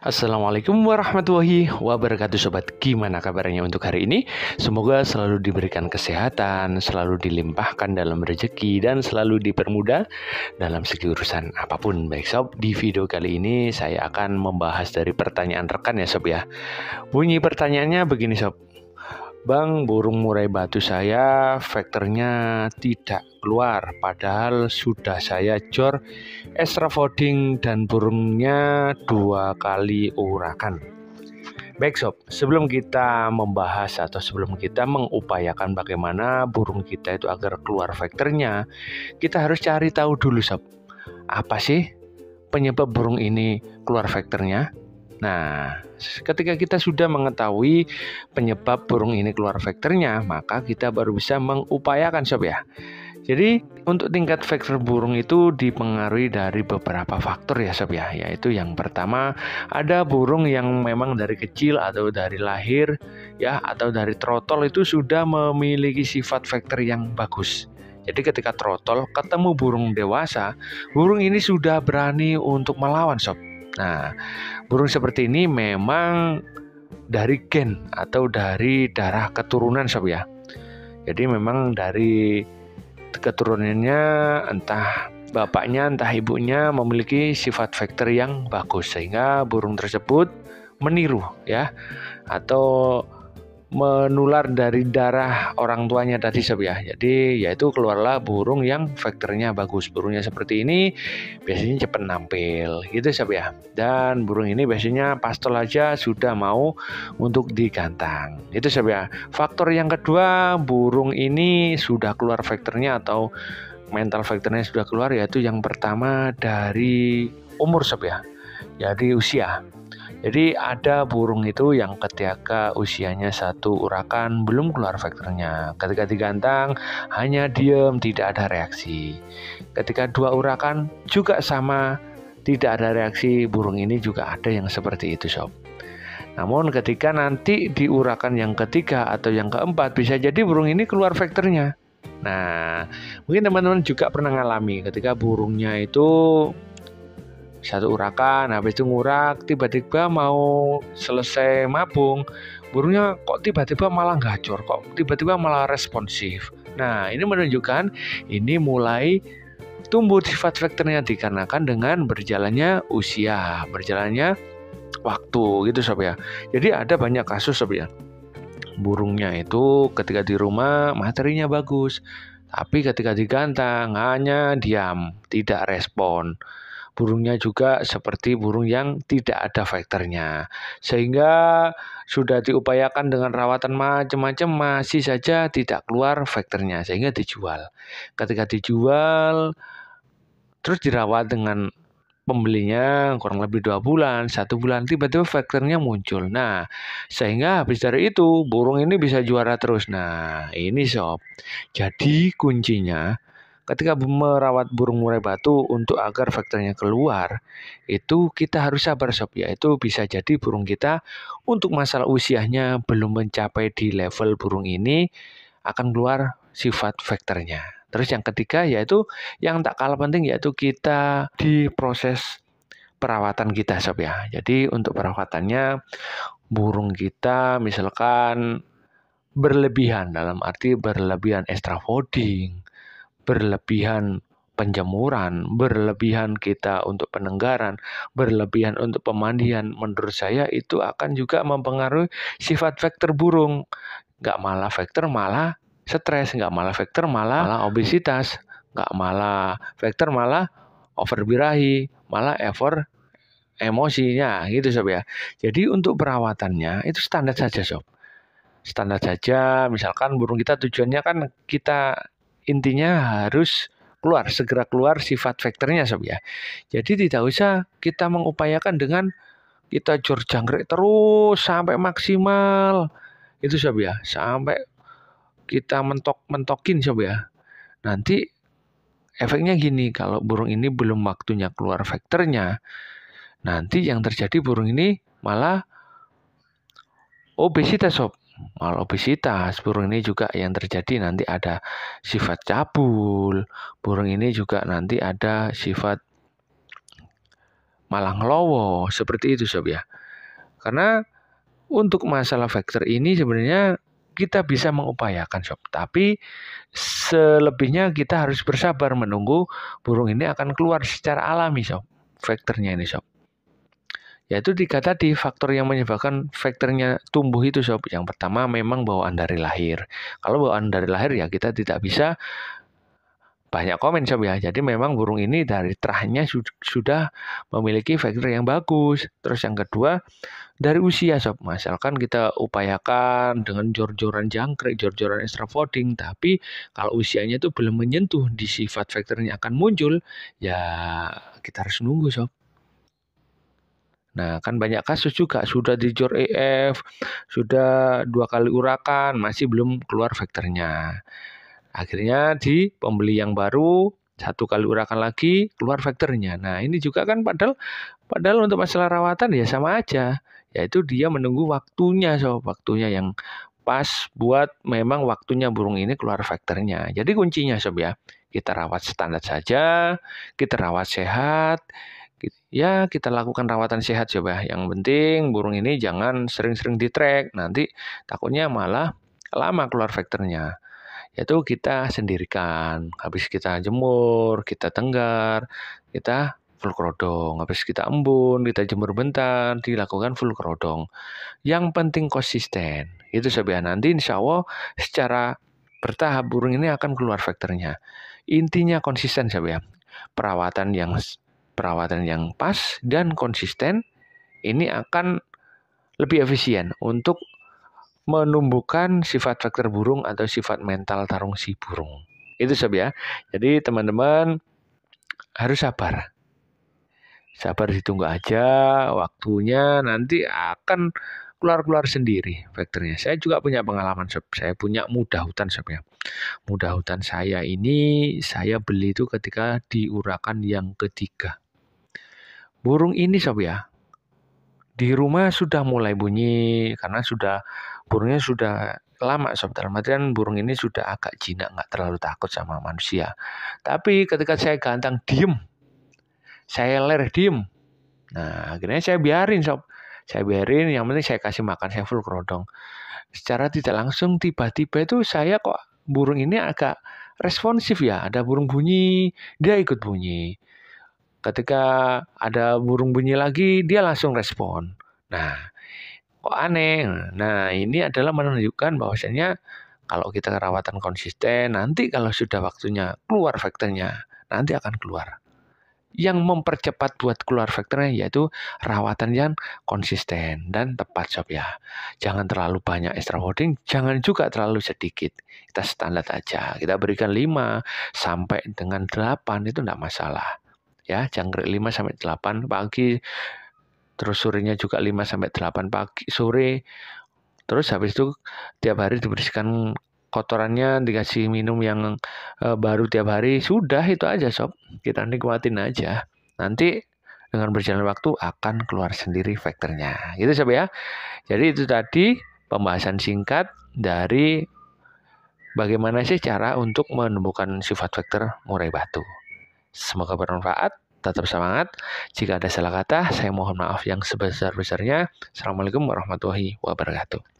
Assalamualaikum warahmatullahi wabarakatuh sobat. Gimana kabarnya untuk hari ini? Semoga selalu diberikan kesehatan, selalu dilimpahkan dalam rezeki, dan selalu dipermudah dalam segi urusan apapun. Baik sob, di video kali ini saya akan membahas dari pertanyaan rekan ya sob ya. Bunyi pertanyaannya begini sob. Bang, burung murai batu saya vektornya tidak keluar, padahal sudah saya jor extra folding dan burungnya 2 kali urakan. Baik sob, sebelum kita membahas atau sebelum kita mengupayakan bagaimana burung kita itu agar keluar vektornya, kita harus cari tahu dulu sob, apa sih penyebab burung ini keluar vektornya? Nah, ketika kita sudah mengetahui penyebab burung ini keluar vektornya, maka kita baru bisa mengupayakan sob ya. Jadi untuk tingkat vektor burung itu dipengaruhi dari beberapa faktor ya sob ya. Yaitu yang pertama, ada burung yang memang dari kecil atau dari lahir ya, atau dari trotol itu sudah memiliki sifat vektor yang bagus. Jadi ketika trotol ketemu burung dewasa, burung ini sudah berani untuk melawan sob. Nah, burung seperti ini memang dari gen atau dari darah keturunan sob ya. Jadi memang dari keturunannya entah bapaknya entah ibunya memiliki sifat vektor yang bagus sehingga burung tersebut meniru ya atau menular dari darah orang tuanya tadi sob ya. Jadi yaitu keluarlah burung yang vektornya bagus. Burungnya seperti ini biasanya cepat nampil gitu sob ya. Dan burung ini biasanya pastol aja sudah mau untuk digantang. Itu sob ya. Faktor yang kedua, burung ini sudah keluar vektornya atau mental vektornya sudah keluar, yaitu yang pertama dari umur sob ya. Jadi usia. Jadi ada burung itu yang ketika usianya 1 urakan belum keluar vektornya. Ketika digantang hanya diam, tidak ada reaksi. Ketika 2 urakan juga sama, tidak ada reaksi. Burung ini juga ada yang seperti itu sob. Namun ketika nanti di urakan yang ketiga atau yang keempat, bisa jadi burung ini keluar vektornya. Nah, mungkin teman-teman juga pernah ngalami ketika burungnya itu 1 urakan, habis itu ngurak, tiba-tiba mau selesai mabung, burungnya kok tiba-tiba malah gacor, kok tiba-tiba malah responsif. Nah, ini menunjukkan ini mulai tumbuh sifat vektornya dikarenakan dengan berjalannya usia, berjalannya waktu gitu sob ya. Jadi ada banyak kasus sob ya. Burungnya itu ketika di rumah materinya bagus, tapi ketika digantang hanya diam, tidak respon. Burungnya juga seperti burung yang tidak ada vektornya, sehingga sudah diupayakan dengan rawatan macam-macam masih saja tidak keluar vektornya, sehingga dijual. Ketika dijual terus dirawat dengan pembelinya kurang lebih 2 bulan, 1 bulan, tiba-tiba vektornya muncul. Nah, sehingga habis dari itu burung ini bisa juara terus. Nah, ini sob. Jadi kuncinya ketika merawat burung murai batu untuk agar vektornya keluar, itu kita harus sabar sob, yaitu bisa jadi burung kita untuk masalah usianya belum mencapai di level burung ini akan keluar sifat vektornya. Terus yang ketiga yaitu yang tak kalah penting yaitu kita di proses perawatan kita sob ya. Jadi untuk perawatannya burung kita misalkan berlebihan, dalam arti berlebihan extra folding, berlebihan penjemuran, berlebihan kita untuk penenggaran, berlebihan untuk pemandian, menurut saya itu akan juga mempengaruhi sifat vektor burung. Nggak malah vektor malah stres, nggak malah vektor malah obesitas, nggak malah vektor malah overbirahi, malah over emosinya gitu sob ya. Jadi untuk perawatannya itu standar saja sob. Standar saja, misalkan burung kita tujuannya kan kita intinya harus segera keluar sifat vektornya sob ya. Jadi tidak usah kita mengupayakan dengan kita jor jangkrik terus sampai maksimal. Itu sob ya, sampai kita mentokin sob ya. Nanti efeknya gini, kalau burung ini belum waktunya keluar vektornya, nanti yang terjadi burung ini malah obesitas sob. Malah obesitas, burung ini juga yang terjadi nanti ada sifat cabul, burung ini juga nanti ada sifat malah ngelowo. Seperti itu sob ya. Karena untuk masalah vektor ini sebenarnya kita bisa mengupayakan sob. Tapi selebihnya kita harus bersabar menunggu burung ini akan keluar secara alami sob. Vektornya ini sob. Yaitu 3 tadi faktor yang menyebabkan vektornya tumbuh itu sob. Yang pertama memang bawaan dari lahir. Kalau bawaan dari lahir ya kita tidak bisa banyak komen sob ya. Jadi memang burung ini dari terahnya sudah memiliki vektor yang bagus. Terus yang kedua dari usia sob. Misalkan kita upayakan dengan jor-joran jangkrik, jor-joran extra folding, tapi kalau usianya itu belum menyentuh di sifat vektornya akan muncul, ya kita harus nunggu sob. Nah, kan banyak kasus juga sudah dijor EF, sudah 2 kali urakan, masih belum keluar vektornya. Akhirnya di pembeli yang baru 1 kali urakan lagi keluar vektornya. Nah, ini juga kan padahal untuk masalah rawatan ya sama aja, yaitu dia menunggu waktunya sob, waktunya yang pas buat memang waktunya burung ini keluar vektornya. Jadi kuncinya sob ya, kita rawat standar saja, kita rawat sehat. Ya, kita lakukan rawatan sehat coba. Yang penting burung ini jangan sering-sering di-track. Nanti takutnya malah lama keluar vektornya. Yaitu kita sendirikan. Habis kita jemur, kita tenggar, kita full kerodong. Habis kita embun, kita jemur bentar, dilakukan full kerodong. Yang penting konsisten. Itu coba. Nanti insya Allah secara bertahap burung ini akan keluar vektornya. Intinya konsisten coba. Perawatan yang pas dan konsisten ini akan lebih efisien untuk menumbuhkan sifat vektor burung atau sifat mental tarung si burung. Itu sob ya. Jadi teman-teman harus sabar. Sabar ditunggu aja waktunya, nanti akan keluar sendiri vektornya. Saya juga punya pengalaman sob. Saya punya muda hutan sob ya. Muda hutan saya ini saya beli itu ketika di urakan yang ketiga. Burung ini sob ya, di rumah sudah mulai bunyi karena burungnya sudah lama sob. Dalam artian burung ini sudah agak jinak, nggak terlalu takut sama manusia. Tapi ketika saya gantang diem, saya ler diem. Nah akhirnya saya biarin sob. Saya biarin, yang penting saya kasih makan, saya full kerodong. Secara tidak langsung tiba-tiba itu saya kok burung ini agak responsif ya. Ada burung bunyi, dia ikut bunyi. Ketika ada burung bunyi lagi, dia langsung respon. Nah, kok aneh? Nah, ini adalah menunjukkan bahwasanya kalau kita rawatan konsisten, nanti kalau sudah waktunya keluar vektornya, nanti akan keluar. Yang mempercepat buat keluar vektornya yaitu rawatan yang konsisten dan tepat sob ya. Jangan terlalu banyak extra folding, jangan juga terlalu sedikit. Kita standar aja. Kita berikan 5 sampai dengan 8 itu enggak masalah. Ya, jangkrik 5 sampai 8 pagi. Terus sorenya juga 5 sampai 8 pagi sore. Terus habis itu tiap hari dibersihkan kotorannya, dikasih minum yang baru tiap hari, sudah itu aja sob. Kita nikmatin aja. Nanti dengan berjalan waktu akan keluar sendiri vektornya. Gitu sob ya. Jadi itu tadi pembahasan singkat dari bagaimana sih cara untuk menumbuhkan sifat vektor murai batu. Semoga bermanfaat, tetap semangat. Jika ada salah kata, saya mohon maaf yang sebesar-besarnya. Assalamualaikum warahmatullahi wabarakatuh.